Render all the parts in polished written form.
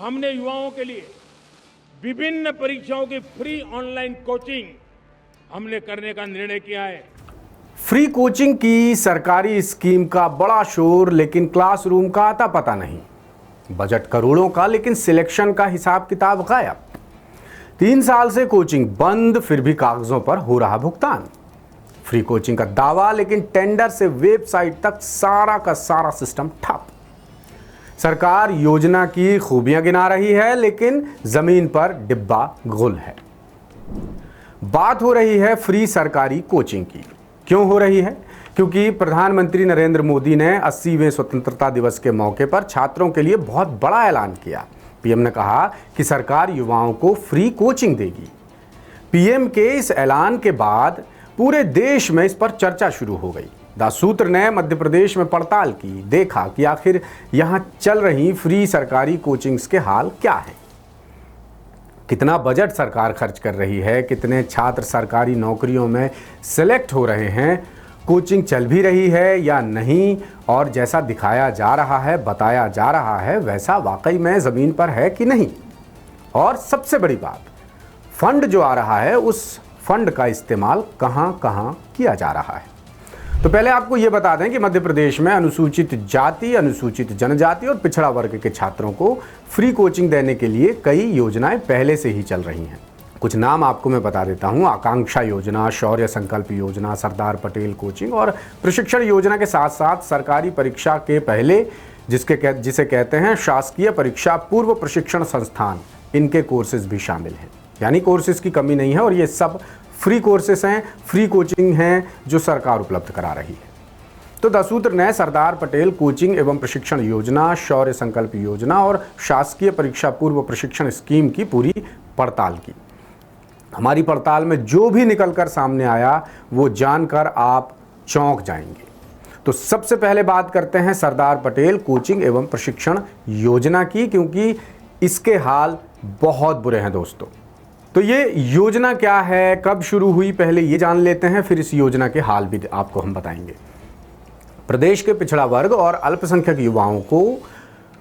हमने युवाओं के लिए विभिन्न परीक्षाओं की फ्री ऑनलाइन कोचिंग हमने करने का निर्णय किया है। फ्री कोचिंग की सरकारी स्कीम का बड़ा शोर, लेकिन क्लासरूम का आता पता नहीं। बजट करोड़ों का, लेकिन सिलेक्शन का हिसाब किताब गायब। 3 साल से कोचिंग बंद, फिर भी कागजों पर हो रहा भुगतान। फ्री कोचिंग का दावा, लेकिन टेंडर से वेबसाइट तक सारा का सारा सिस्टम ठप। सरकार योजना की खूबियां गिना रही है, लेकिन जमीन पर डिब्बा गुल है। बात हो रही है फ्री सरकारी कोचिंग की। क्यों हो रही है? क्योंकि प्रधानमंत्री नरेंद्र मोदी ने 80वें स्वतंत्रता दिवस के मौके पर छात्रों के लिए बहुत बड़ा ऐलान किया। पीएम ने कहा कि सरकार युवाओं को फ्री कोचिंग देगी। पीएम के इस ऐलान के बाद पूरे देश में इस पर चर्चा शुरू हो गई। द सूत्र ने मध्य प्रदेश में पड़ताल की, देखा कि आखिर यहां चल रही फ्री सरकारी कोचिंग्स के हाल क्या हैं। कितना बजट सरकार खर्च कर रही है, कितने छात्र सरकारी नौकरियों में सिलेक्ट हो रहे हैं, कोचिंग चल भी रही है या नहीं, और जैसा दिखाया जा रहा है, बताया जा रहा है, वैसा वाकई में ज़मीन पर है कि नहीं। और सबसे बड़ी बात, फंड जो आ रहा है, उस फंड का इस्तेमाल कहां कहां किया जा रहा है। तो पहले आपको ये बता दें कि मध्य प्रदेश में अनुसूचित जाति, अनुसूचित जनजाति और पिछड़ा वर्ग के छात्रों को फ्री कोचिंग देने के लिए कई योजनाएं पहले से ही चल रही हैं। कुछ नाम आपको मैं बता देता हूं। आकांक्षा योजना, शौर्य संकल्प योजना, सरदार पटेल कोचिंग और प्रशिक्षण योजना के साथ साथ सरकारी परीक्षा के पहले जिसे कहते हैं शासकीय परीक्षा पूर्व प्रशिक्षण संस्थान, इनके कोर्सेज भी शामिल हैं। यानी कोर्सेज की कमी नहीं है और ये सब फ्री कोर्सेस हैं, फ्री कोचिंग हैं जो सरकार उपलब्ध करा रही है। तो द सूत्र ने सरदार पटेल कोचिंग एवं प्रशिक्षण योजना, शौर्य संकल्प योजना और शासकीय परीक्षा पूर्व प्रशिक्षण स्कीम की पूरी पड़ताल की। हमारी पड़ताल में जो भी निकलकर सामने आया वो जानकर आप चौंक जाएंगे। तो सबसे पहले बात करते हैं सरदार पटेल कोचिंग एवं प्रशिक्षण योजना की, क्योंकि इसके हाल बहुत बुरे हैं दोस्तों। तो ये योजना क्या है, कब शुरू हुई, पहले ये जान लेते हैं, फिर इस योजना के हाल भी आपको हम बताएंगे। प्रदेश के पिछड़ा वर्ग और अल्पसंख्यक युवाओं को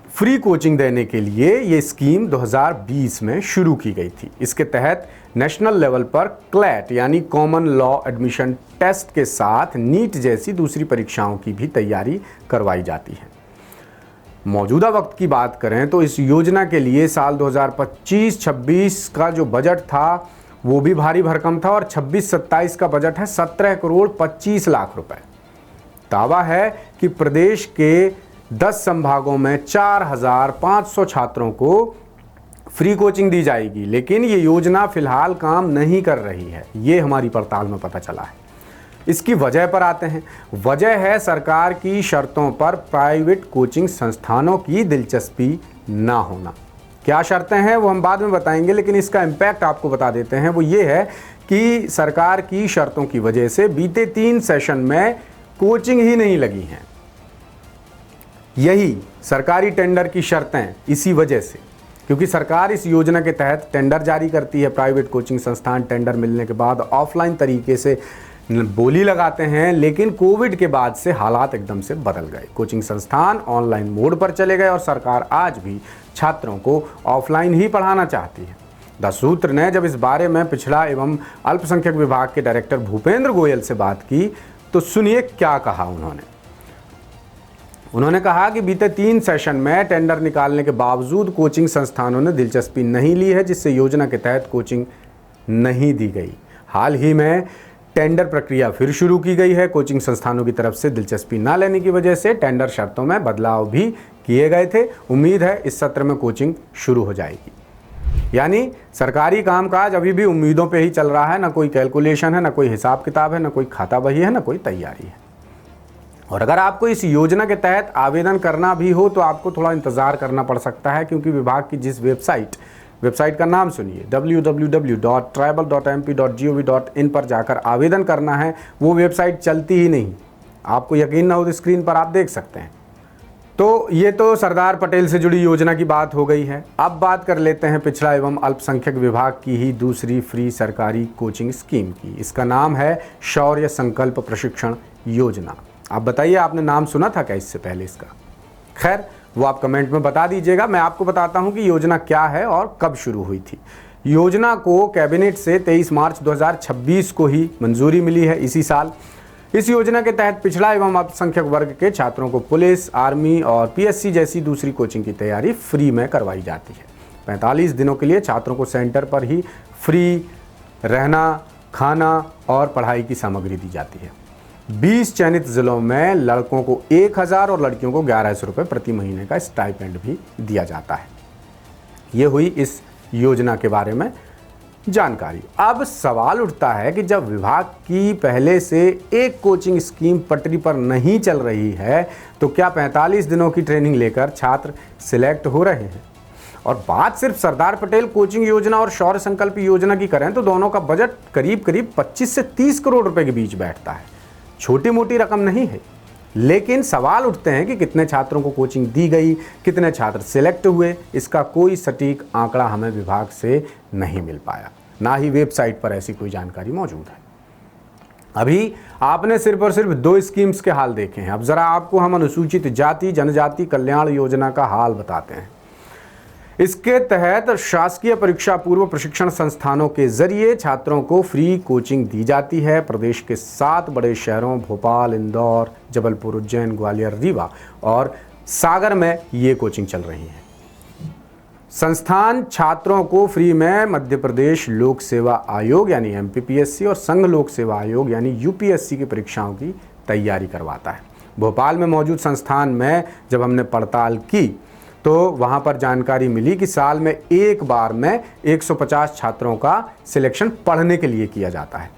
फ्री कोचिंग देने के लिए ये स्कीम 2020 में शुरू की गई थी। इसके तहत नेशनल लेवल पर क्लैट यानी कॉमन लॉ एडमिशन टेस्ट के साथ नीट जैसी दूसरी परीक्षाओं की भी तैयारी करवाई जाती है। मौजूदा वक्त की बात करें तो इस योजना के लिए साल 2025-26 का जो बजट था वो भी भारी भरकम था और 26-27 का बजट है 17 करोड़ 25 लाख रुपए। दावा है कि प्रदेश के 10 संभागों में 4500 छात्रों को फ्री कोचिंग दी जाएगी, लेकिन ये योजना फिलहाल काम नहीं कर रही है। ये हमारी पड़ताल में पता चला है। इसकी वजह पर आते हैं। वजह है सरकार की शर्तों पर प्राइवेट कोचिंग संस्थानों की दिलचस्पी ना होना। क्या शर्तें हैं वो हम बाद में बताएंगे, लेकिन इसका इम्पैक्ट आपको बता देते हैं। वो ये है कि सरकार की शर्तों की वजह से बीते 3 सेशन में कोचिंग ही नहीं लगी हैं। यही सरकारी टेंडर की शर्तें इसी वजह से, क्योंकि सरकार इस योजना के तहत टेंडर जारी करती है। प्राइवेट कोचिंग संस्थान टेंडर मिलने के बाद ऑफलाइन तरीके से बोली लगाते हैं, लेकिन कोविड के बाद से हालात एकदम से बदल गए। कोचिंग संस्थान ऑनलाइन मोड पर चले गए और सरकार आज भी छात्रों को ऑफलाइन ही पढ़ाना चाहती है। द सूत्र ने जब इस बारे में पिछड़ा एवं अल्पसंख्यक विभाग के डायरेक्टर भूपेंद्र गोयल से बात की तो सुनिए क्या कहा उन्होंने कहा कि बीते 3 सेशन में टेंडर निकालने के बावजूद कोचिंग संस्थानों ने दिलचस्पी नहीं ली है, जिससे योजना के तहत कोचिंग नहीं दी गई। हाल ही में टेंडर प्रक्रिया फिर शुरू की गई है। कोचिंग संस्थानों की तरफ से दिलचस्पी न लेने की वजह से टेंडर शर्तों में बदलाव भी किए गए थे। उम्मीद है इस सत्र में कोचिंग शुरू हो जाएगी। यानी सरकारी कामकाज अभी भी उम्मीदों पे ही चल रहा है। ना कोई कैलकुलेशन है, ना कोई हिसाब किताब है, ना कोई खाता बही है, ना कोई तैयारी है। और अगर आपको इस योजना के तहत आवेदन करना भी हो तो आपको थोड़ा इंतज़ार करना पड़ सकता है, क्योंकि विभाग की जिस वेबसाइट का नाम सुनिए www.tribal.mp.gov.in पर जाकर आवेदन करना है, वो वेबसाइट चलती ही नहीं। आपको यकीन ना हो तो स्क्रीन पर आप देख सकते हैं। तो ये तो सरदार पटेल से जुड़ी योजना की बात हो गई है। अब बात कर लेते हैं पिछड़ा एवं अल्पसंख्यक विभाग की ही दूसरी फ्री सरकारी कोचिंग स्कीम की। इसका नाम है शौर्य संकल्प प्रशिक्षण योजना। आप बताइए, आपने नाम सुना था क्या इससे पहले इसका? खैर, वो आप कमेंट में बता दीजिएगा। मैं आपको बताता हूं कि योजना क्या है और कब शुरू हुई थी। योजना को कैबिनेट से 23 मार्च 2026 को ही मंजूरी मिली है, इसी साल। इस योजना के तहत पिछड़ा एवं अल्पसंख्यक वर्ग के छात्रों को पुलिस, आर्मी और पीएससी जैसी दूसरी कोचिंग की तैयारी फ्री में करवाई जाती है। 45 दिनों के लिए छात्रों को सेंटर पर ही फ्री रहना, खाना और पढ़ाई की सामग्री दी जाती है। 20 चयनित जिलों में लड़कों को 1000 और लड़कियों को 1100 रुपये प्रति महीने का स्टाइपेंड भी दिया जाता है। ये हुई इस योजना के बारे में जानकारी। अब सवाल उठता है कि जब विभाग की पहले से एक कोचिंग स्कीम पटरी पर नहीं चल रही है तो क्या 45 दिनों की ट्रेनिंग लेकर छात्र सिलेक्ट हो रहे हैं? और बात सिर्फ सरदार पटेल कोचिंग योजना और शौर्य संकल्प योजना की करें तो दोनों का बजट करीब करीब 25 से 30 करोड़ रुपए के बीच बैठता है। छोटी मोटी रकम नहीं है। लेकिन सवाल उठते हैं कि कितने छात्रों को कोचिंग दी गई, कितने छात्र सिलेक्ट हुए, इसका कोई सटीक आंकड़ा हमें विभाग से नहीं मिल पाया। ना ही वेबसाइट पर ऐसी कोई जानकारी मौजूद है। अभी आपने सिर्फ और सिर्फ 2 स्कीम्स के हाल देखे हैं। अब जरा आपको हम अनुसूचित जाति जनजाति कल्याण योजना का हाल बताते हैं। इसके तहत शासकीय परीक्षा पूर्व प्रशिक्षण संस्थानों के जरिए छात्रों को फ्री कोचिंग दी जाती है। प्रदेश के 7 बड़े शहरों भोपाल, इंदौर, जबलपुर, उज्जैन, ग्वालियर, रीवा और सागर में ये कोचिंग चल रही है। संस्थान छात्रों को फ्री में मध्य प्रदेश लोक सेवा आयोग यानी एमपीपीएससी और संघ लोक सेवा आयोग यानी यूपीएससी की परीक्षाओं की तैयारी करवाता है। भोपाल में मौजूद संस्थान में जब हमने पड़ताल की तो वहाँ पर जानकारी मिली कि साल में एक बार में 150 छात्रों का सिलेक्शन पढ़ने के लिए किया जाता है।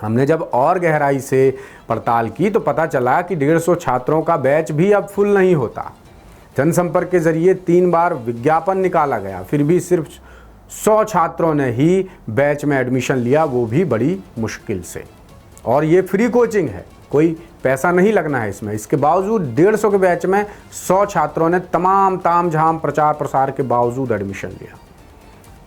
हमने जब और गहराई से पड़ताल की तो पता चला कि 150 छात्रों का बैच भी अब फुल नहीं होता। जनसंपर्क के जरिए 3 बार विज्ञापन निकाला गया, फिर भी सिर्फ 100 छात्रों ने ही बैच में एडमिशन लिया, वो भी बड़ी मुश्किल से। और ये फ्री कोचिंग है, कोई पैसा नहीं लगना है इसमें। इसके बावजूद 150 के बैच में 100 छात्रों ने तमाम ताम झाम प्रचार प्रसार के बावजूद एडमिशन लिया।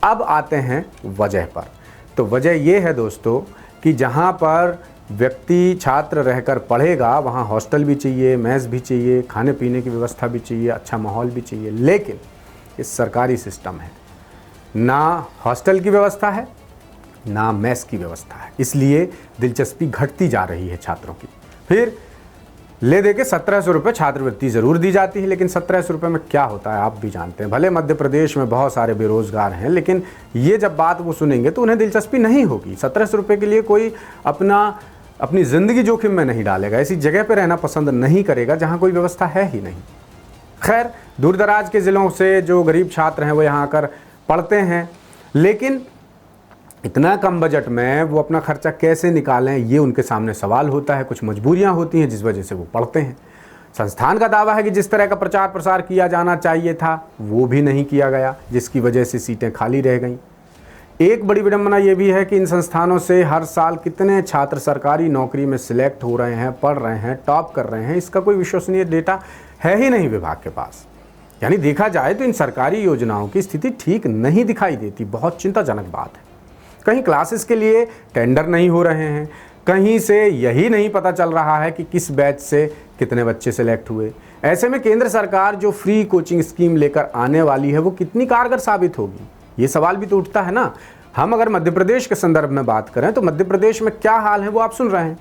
अब आते हैं वजह पर। तो वजह यह है दोस्तों कि जहां पर व्यक्ति छात्र रहकर पढ़ेगा वहां हॉस्टल भी चाहिए, मेस भी चाहिए, खाने पीने की व्यवस्था भी चाहिए, अच्छा माहौल भी चाहिए। लेकिन ये सरकारी सिस्टम है, ना हॉस्टल की व्यवस्था है ना मेस की व्यवस्था है, इसलिए दिलचस्पी घटती जा रही है छात्रों की। फिर ले दे के 1700 रुपये छात्रवृत्ति ज़रूर दी जाती है, लेकिन 1700 रुपये में क्या होता है आप भी जानते हैं। भले मध्य प्रदेश में बहुत सारे बेरोजगार हैं, लेकिन ये जब बात वो सुनेंगे तो उन्हें दिलचस्पी नहीं होगी। 1700 रुपये के लिए कोई अपनी ज़िंदगी जोखिम में नहीं डालेगा, ऐसी जगह पर रहना पसंद नहीं करेगा जहाँ कोई व्यवस्था है ही नहीं। खैर, दूर दराज के ज़िलों से जो गरीब छात्र हैं वो यहाँ आकर पढ़ते हैं, लेकिन इतना कम बजट में वो अपना खर्चा कैसे निकालें ये उनके सामने सवाल होता है। कुछ मजबूरियां होती हैं जिस वजह से वो पढ़ते हैं। संस्थान का दावा है कि जिस तरह का प्रचार प्रसार किया जाना चाहिए था वो भी नहीं किया गया, जिसकी वजह से सीटें खाली रह गईं। एक बड़ी विडंबना ये भी है कि इन संस्थानों से हर साल कितने छात्र सरकारी नौकरी में सिलेक्ट हो रहे हैं, पढ़ रहे हैं, टॉप कर रहे हैं, इसका कोई विश्वसनीय डेटा है ही नहीं विभाग के पास। यानी देखा जाए तो इन सरकारी योजनाओं की स्थिति ठीक नहीं दिखाई देती। बहुत चिंताजनक बात है। कहीं क्लासेस के लिए टेंडर नहीं हो रहे हैं, कहीं से यही नहीं पता चल रहा है कि किस बैच से कितने बच्चे सेलेक्ट हुए। ऐसे में केंद्र सरकार जो फ्री कोचिंग स्कीम लेकर आने वाली है वो कितनी कारगर साबित होगी, ये सवाल भी तो उठता है ना। हम अगर मध्य प्रदेश के संदर्भ में बात करें तो मध्य प्रदेश में क्या हाल है वो आप सुन रहे हैं।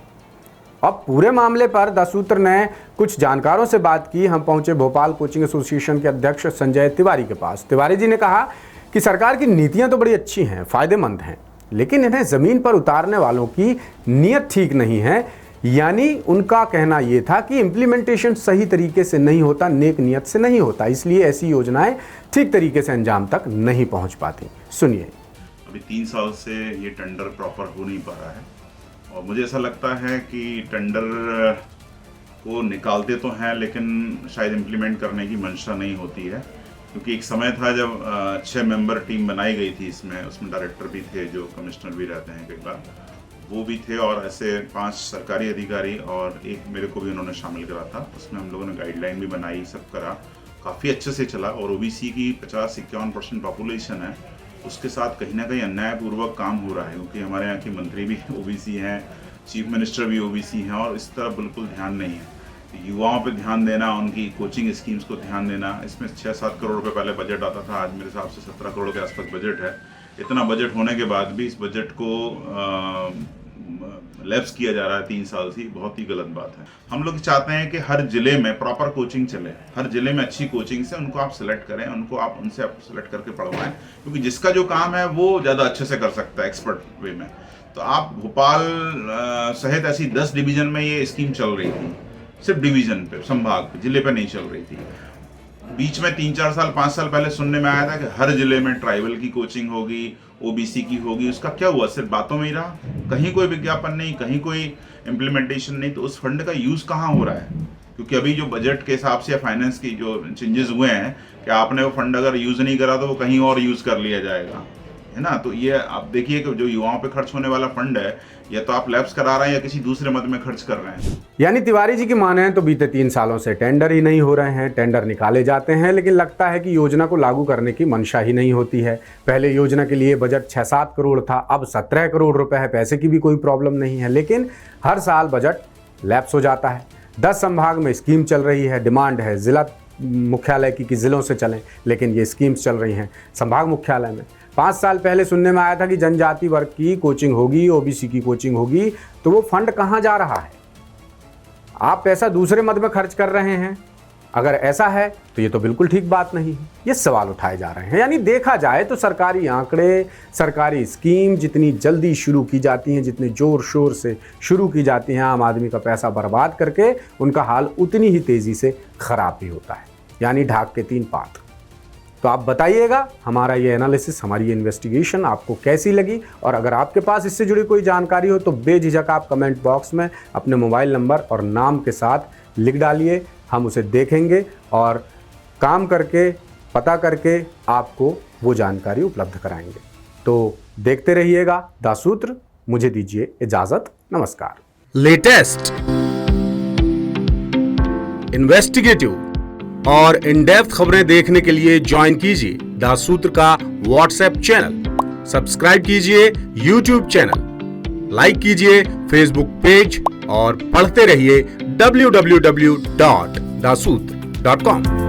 अब पूरे मामले पर द सूत्र ने कुछ जानकारों से बात की। हम पहुंचे भोपाल कोचिंग एसोसिएशन के अध्यक्ष संजय तिवारी के पास। तिवारी जी ने कहा कि सरकार की नीतियां तो बड़ी अच्छी हैं, फायदेमंद हैं, लेकिन इन्हें ज़मीन पर उतारने वालों की नीयत ठीक नहीं है। यानी उनका कहना यह था कि इम्प्लीमेंटेशन सही तरीके से नहीं होता, नेक नियत से नहीं होता, इसलिए ऐसी योजनाएं ठीक तरीके से अंजाम तक नहीं पहुंच पाती। सुनिए। अभी 3 साल से ये टेंडर प्रॉपर हो नहीं पा रहा है और मुझे ऐसा लगता है कि टेंडर को निकालते तो हैं लेकिन शायद इम्प्लीमेंट करने की मंशा नहीं होती है। क्योंकि एक समय था जब 6 मेंबर टीम बनाई गई थी, उसमें डायरेक्टर भी थे जो कमिश्नर भी रहते हैं कई बार, वो भी थे और ऐसे 5 सरकारी अधिकारी और एक मेरे को भी उन्होंने शामिल करा था। उसमें हम लोगों ने गाइडलाइन भी बनाई, सब करा, काफ़ी अच्छे से चला। और ओबीसी की 50-51% पॉपुलेशन है, उसके साथ कहीं ना कहीं अन्यायपूर्वक काम हो रहा है। क्योंकि हमारे यहाँ के मंत्री भी ओबीसी हैं, चीफ मिनिस्टर भी ओबीसी हैं और इस तरफ बिल्कुल ध्यान नहीं है। युवाओं पे ध्यान देना, उनकी कोचिंग स्कीम्स को ध्यान देना, इसमें 6-7 करोड़ रुपए पहले बजट आता था, आज मेरे हिसाब से 17 करोड़ के आसपास बजट है। इतना बजट होने के बाद भी इस बजट को लैप्स किया जा रहा है 3 साल से, बहुत ही गलत बात है। हम लोग चाहते हैं कि हर जिले में प्रॉपर कोचिंग चले, हर जिले में अच्छी कोचिंग से उनको आप सिलेक्ट करें, उनसे आप सिलेक्ट करके पढ़वाएं, क्योंकि जिसका जो काम है वो ज़्यादा अच्छे से कर सकता है एक्सपर्ट वे में। तो आप भोपाल सहित ऐसी 10 डिवीज़न में ये स्कीम चल रही थी, सिर्फ डिवीज़न पे, संभाग जिले पे नहीं चल रही थी। बीच में 3-4 साल 5 साल पहले सुनने में आया था कि हर जिले में ट्राइबल की कोचिंग होगी, ओबीसी की होगी। उसका क्या हुआ? सिर्फ बातों में ही रहा, कहीं कोई विज्ञापन नहीं, कहीं कोई इम्प्लीमेंटेशन नहीं। तो उस फंड का यूज़ कहाँ हो रहा है? क्योंकि अभी जो बजट के हिसाब से या फाइनेंस की जो चेंजेस हुए हैं कि आपने वो फंड अगर यूज़ नहीं करा तो वो कहीं और यूज़ कर लिया जाएगा, है ना। तो ये आप देखिए कि जो युवाओं पे खर्च होने वाला फंड है, या तो आप लैप्स करा रहे हैं या किसी दूसरे मद में खर्च कर रहे हैं। यानी तिवारी जी की माने तो बीते 3 सालों से टेंडर ही नहीं हो रहे हैं, टेंडर निकाले जाते हैं लेकिन लगता है कि योजना को लागू करने की मंशा ही नहीं होती है। पहले योजना के लिए बजट 6-7 करोड़ था, अब 17 करोड़ रुपए है। पैसे की भी कोई प्रॉब्लम नहीं है, लेकिन हर साल बजट लैप्स हो जाता है। 10 संभाग में स्कीम चल रही है, डिमांड है जिला मुख्यालय की कि जिलों से चलें, लेकिन ये स्कीम्स चल रही हैं संभाग मुख्यालय में। 5 साल पहले सुनने में आया था कि जनजाति वर्ग की कोचिंग होगी, ओबीसी की कोचिंग होगी, तो वो फंड कहाँ जा रहा है? आप पैसा दूसरे मद में खर्च कर रहे हैं। अगर ऐसा है तो ये तो बिल्कुल ठीक बात नहीं है। ये सवाल उठाए जा रहे हैं। यानी देखा जाए तो सरकारी आंकड़े, सरकारी स्कीम जितनी जल्दी शुरू की जाती हैं, जितने जोर शोर से शुरू की जाती हैं, आम आदमी का पैसा बर्बाद करके उनका हाल उतनी ही तेज़ी से ख़राब भी होता है। यानी ढाक के 3 पात। तो आप बताइएगा हमारा ये एनालिसिस, हमारी ये इन्वेस्टिगेशन आपको कैसी लगी, और अगर आपके पास इससे जुड़ी कोई जानकारी हो तो बेझिझक आप कमेंट बॉक्स में अपने मोबाइल नंबर और नाम के साथ लिख डालिए। हम उसे देखेंगे और काम करके, पता करके आपको वो जानकारी उपलब्ध कराएंगे। तो देखते रहिएगा दासूत्र। मुझे दीजिए इजाज़त, नमस्कार। लेटेस्ट, इन्वेस्टिगेटिव और इन डेप्थ खबरें देखने के लिए ज्वाइन कीजिए दासूत्र का व्हाट्सएप चैनल, सब्सक्राइब कीजिए यूट्यूब चैनल, लाइक कीजिए फेसबुक पेज और पढ़ते रहिए www.dasootra.com।